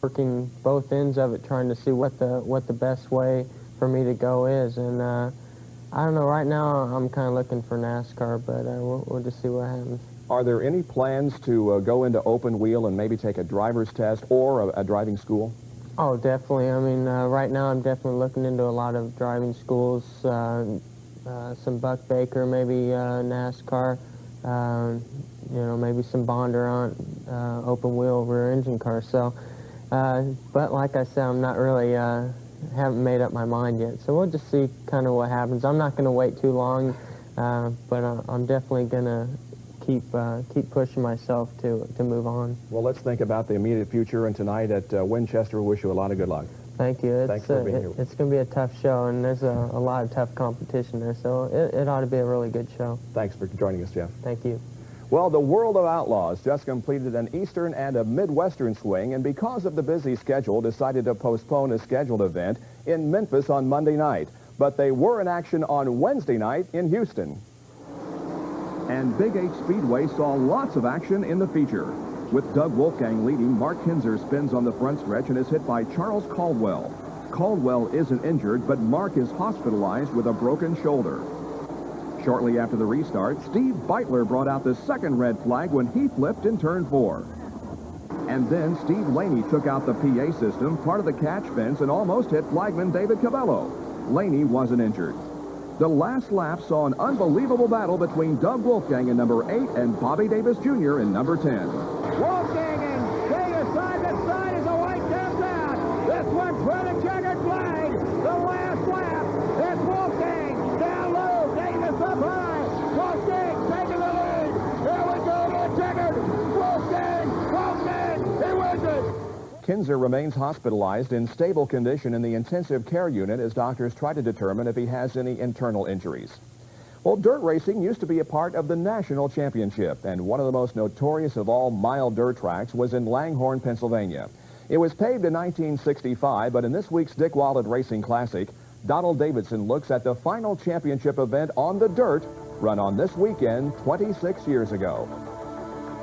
working both ends of it, trying to see what the best way for me to go is. And I don't know, right now I'm kind of looking for NASCAR, but we'll just see what happens. Are there any plans to go into open wheel and maybe take a driver's test or a driving school? Oh, definitely. I mean, right now I'm definitely looking into a lot of driving schools, some Buck Baker, maybe NASCAR, you know, maybe some Bondurant, open wheel rear engine cars. So, but like I said, I'm not really, haven't made up my mind yet. So we'll just see kind of what happens. I'm not going to wait too long, but I'm definitely going to keep pushing myself to move on. Well, let's think about the immediate future, and tonight at Winchester, we wish you a lot of good luck. Thank you. Thanks for being here. It's going to be a tough show, and there's a lot of tough competition there, so it ought to be a really good show. Thanks for joining us, Jeff. Thank you. Well, the World of Outlaws just completed an Eastern and a Midwestern swing, and because of the busy schedule, decided to postpone a scheduled event in Memphis on Monday night. But they were in action on Wednesday night in Houston. And Big H Speedway saw lots of action in the feature. With Doug Wolfgang leading, Mark Kinzer spins on the front stretch and is hit by Charles Caldwell. Caldwell isn't injured, but Mark is hospitalized with a broken shoulder. Shortly after the restart, Steve Beitler brought out the second red flag when he flipped in turn 4. And then Steve Laney took out the PA system, part of the catch fence, and almost hit flagman David Cabello. Laney wasn't injured. The last lap saw an unbelievable battle between Doug Wolfgang in number 8 and Bobby Davis Jr. in number 10. Wolfgang and Davis side to side as the white comes out. This one's for the checkered flag. The last lap. It's Wolfgang down low. Davis up high. Wolfgang taking the lead. Here we go to the checkered. Wolfgang, he wins it. Kinzer remains hospitalized in stable condition in the intensive care unit as doctors try to determine if he has any internal injuries. Well, dirt racing used to be a part of the national championship, and one of the most notorious of all mile dirt tracks was in Langhorne, Pennsylvania. It was paved in 1965, but in this week's Dick Wallet Racing Classic, Donald Davidson looks at the final championship event on the dirt run on this weekend 26 years ago.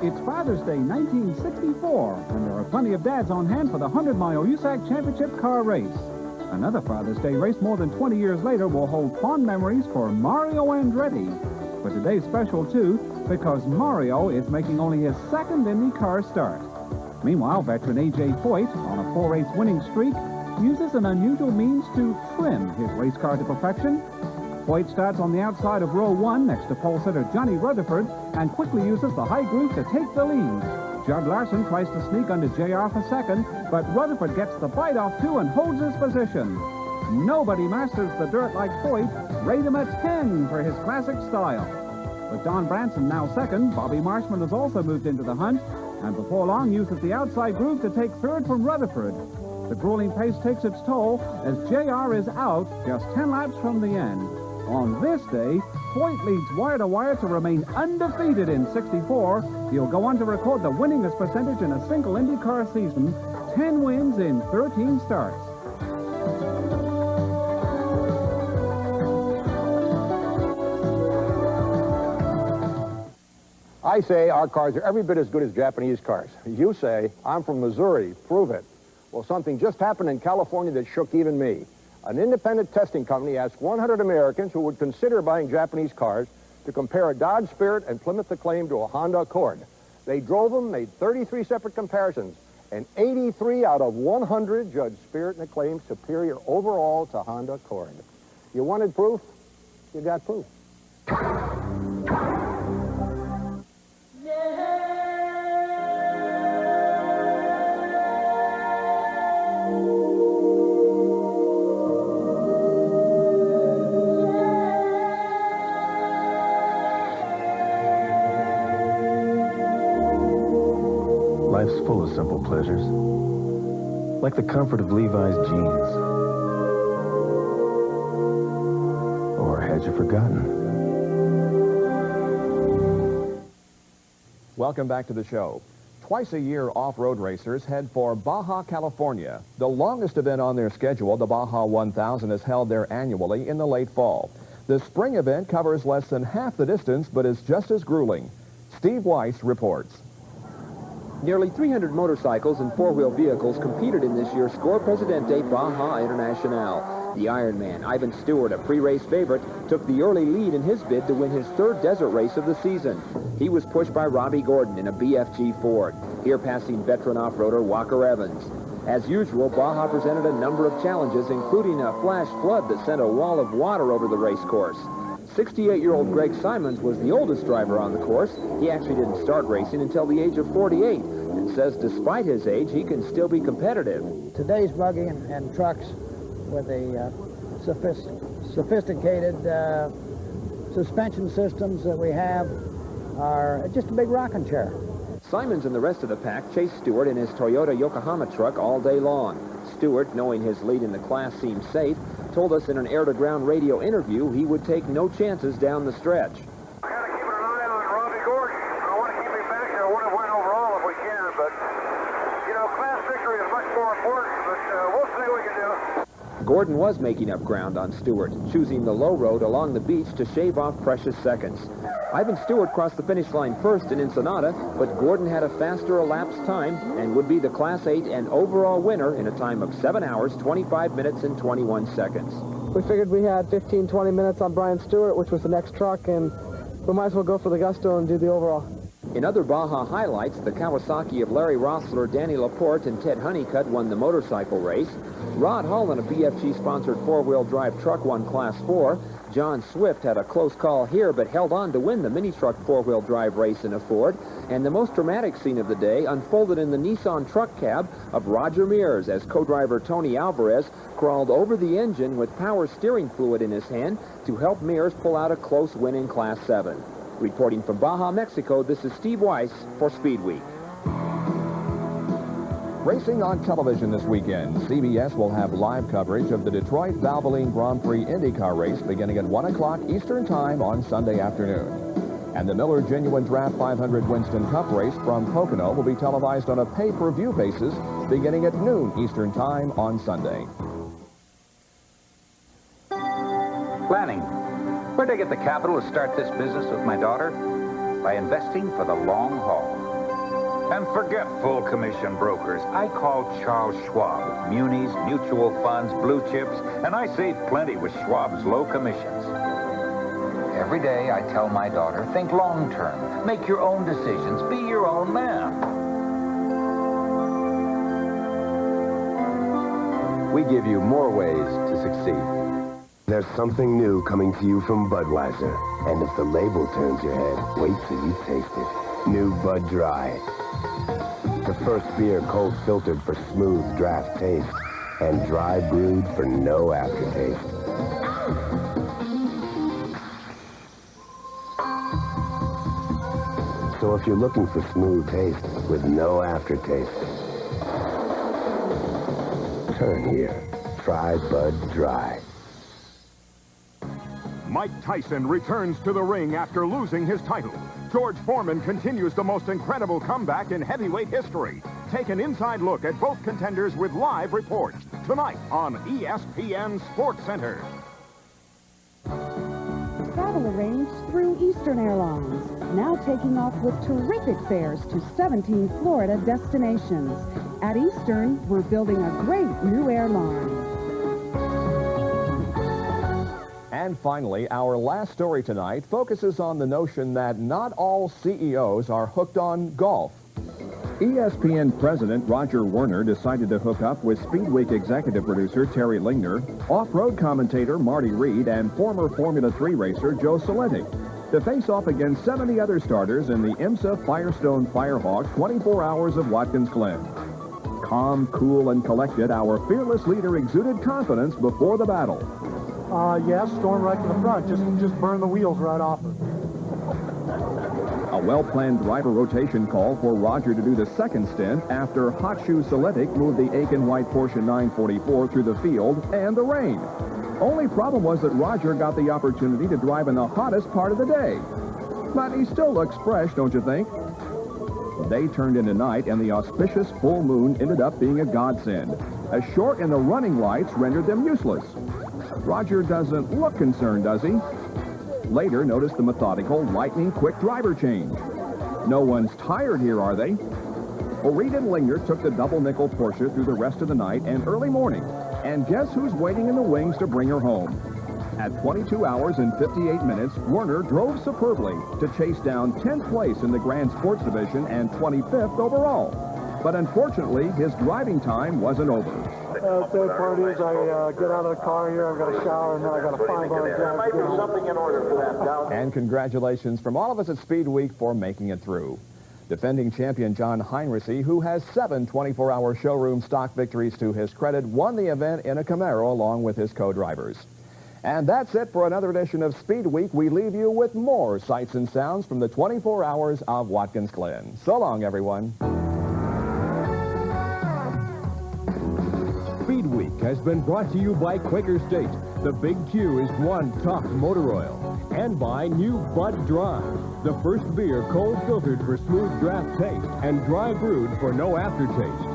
It's Father's Day 1964, and there are plenty of dads on hand for the 100-mile USAC Championship car race. Another Father's Day race more than 20 years later will hold fond memories for Mario Andretti. But today's special, too, because Mario is making only his second IndyCar start. Meanwhile, veteran A.J. Foyt, on a 4-race winning streak, uses an unusual means to trim his race car to perfection. Foyt starts on the outside of row 1 next to pole sitter Johnny Rutherford and quickly uses the high groove to take the lead. Judd Larson tries to sneak under JR for second, but Rutherford gets the bite off too and holds his position. Nobody masters the dirt like Foyt. Rate him a 10 for his classic style. With Don Branson now second, Bobby Marshman has also moved into the hunt, and before long uses the outside groove to take third from Rutherford. The grueling pace takes its toll as JR is out just 10 laps from the end. On this day, Foyt leads wire to wire to remain undefeated in 64. He'll go on to record the winningest percentage in a single IndyCar season, 10 wins in 13 starts. I say our cars are every bit as good as Japanese cars. You say, I'm from Missouri, prove it. Well, something just happened in California that shook even me. An independent testing company asked 100 Americans who would consider buying Japanese cars to compare a Dodge Spirit and Plymouth Acclaim to a Honda Accord. They drove them, made 33 separate comparisons, and 83 out of 100 judged Spirit and Acclaim superior overall to Honda Accord. You wanted proof? You got proof. Life's full of simple pleasures, like the comfort of Levi's jeans. Or had you forgotten? Welcome back to the show. Twice a year, off-road racers head for Baja, California. The longest event on their schedule, the Baja 1000, is held there annually in the late fall. The spring event covers less than half the distance, but is just as grueling. Steve Weiss reports. Nearly 300 motorcycles and four-wheel vehicles competed in this year's Score Presidente Baja Internacional. The Ironman, Ivan Stewart, a pre-race favorite, took the early lead in his bid to win his third desert race of the season. He was pushed by Robbie Gordon in a BFG Ford, here passing veteran off-roader Walker Evans. As usual, Baja presented a number of challenges, including a flash flood that sent a wall of water over the race course. 68-year-old Greg Simons was the oldest driver on the course. He actually didn't start racing until the age of 48 and says despite his age, he can still be competitive. Today's buggy and trucks with the sophisticated suspension systems that we have are just a big rocking chair. Simons and the rest of the pack chased Stewart in his Toyota Yokohama truck all day long. Stewart, knowing his lead in the class seemed safe, told us in an air-to-ground radio interview he would take no chances down the stretch. I got to keep an eye on Robbie Gordon. I want to keep him back there. I want to win overall if we can, but, you know, class victory is much more important, but we'll see what we can do. Gordon was making up ground on Stewart, choosing the low road along the beach to shave off precious seconds. Ivan Stewart crossed the finish line first in Ensenada, but Gordon had a faster elapsed time and would be the Class 8 and overall winner in a time of 7 hours, 25 minutes, and 21 seconds. We figured we had 15, 20 minutes on Brian Stewart, which was the next truck, and we might as well go for the gusto and do the overall. In other Baja highlights, the Kawasaki of Larry Rossler, Danny Laporte, and Ted Honeycutt won the motorcycle race. Rod Hull in a BFG-sponsored four-wheel drive truck won Class 4. John Swift had a close call here, but held on to win the mini-truck four-wheel drive race in a Ford. And the most dramatic scene of the day unfolded in the Nissan truck cab of Roger Mears as co-driver Tony Alvarez crawled over the engine with power steering fluid in his hand to help Mears pull out a close win in Class 7. Reporting from Baja, Mexico, this is Steve Weiss for Speedweek. Racing on television this weekend. CBS will have live coverage of the Detroit Valvoline Grand Prix IndyCar race beginning at 1 o'clock Eastern Time on Sunday afternoon. And the Miller Genuine Draft 500 Winston Cup race from Pocono will be televised on a pay-per-view basis beginning at noon Eastern Time on Sunday. Planning. Where'd I get the capital to start this business with my daughter? By investing for the long haul. And forget full commission brokers. I called Charles Schwab. Munis, mutual funds, blue chips, and I save plenty with Schwab's low commissions. Every day I tell my daughter, think long term. Make your own decisions. Be your own man. We give you more ways to succeed. There's something new coming to you from Budweiser. And if the label turns your head, wait till you taste it. New Bud Dry. The first beer cold filtered for smooth draft taste and dry brewed for no aftertaste. So if you're looking for smooth taste with no aftertaste, turn here. Try Bud Dry. Mike Tyson returns to the ring after losing his title. George Foreman continues the most incredible comeback in heavyweight history. Take an inside look at both contenders with live reports tonight on ESPN Sports Center. Travel arranged through Eastern Airlines, now taking off with terrific fares to 17 Florida destinations. At Eastern, we're building a great new airline. And finally, our last story tonight focuses on the notion that not all CEOs are hooked on golf. ESPN President Roger Werner decided to hook up with Speedweek executive producer Terry Lingner, off-road commentator Marty Reed, and former Formula 3 racer Joe Saletti to face off against 70 other starters in the IMSA Firestone Firehawk 24 Hours of Watkins Glen. Calm, cool, and collected, our fearless leader exuded confidence before the battle. Yes, storm right to the front. Just burn the wheels right off it. A well-planned driver rotation call for Roger to do the second stint after Hot Shoe Saletic moved the Aiken White Porsche 944 through the field and the rain. Only problem was that Roger got the opportunity to drive in the hottest part of the day. But he still looks fresh, don't you think? The day turned into night, and the auspicious full moon ended up being a godsend. A short in the running lights rendered them useless. Roger doesn't look concerned, does he? Later, notice the methodical, lightning-quick driver change. No one's tired here, are they? Well, Reed and Linger took the double nickel Porsche through the rest of the night and early morning. And guess who's waiting in the wings to bring her home? At 22 hours and 58 minutes, Werner drove superbly to chase down 10th place in the Grand Sports Division and 25th overall. But unfortunately, his driving time wasn't over. Third part is I get out of the car here, I've got a shower, and then I got a 5-hour drive. There might be something in order for that, Dow. And congratulations from all of us at Speedweek for making it through. Defending champion John Heinrichsey, who has 7 24-hour showroom stock victories to his credit, won the event in a Camaro along with his co-drivers. And that's it for another edition of Speedweek. We leave you with more sights and sounds from the 24 hours of Watkins Glen. So long, everyone. Speedweek has been brought to you by Quaker State. The Big Q is one tough motor oil. And by new Bud Dry, the first beer cold filtered for smooth draft taste and dry brewed for no aftertaste.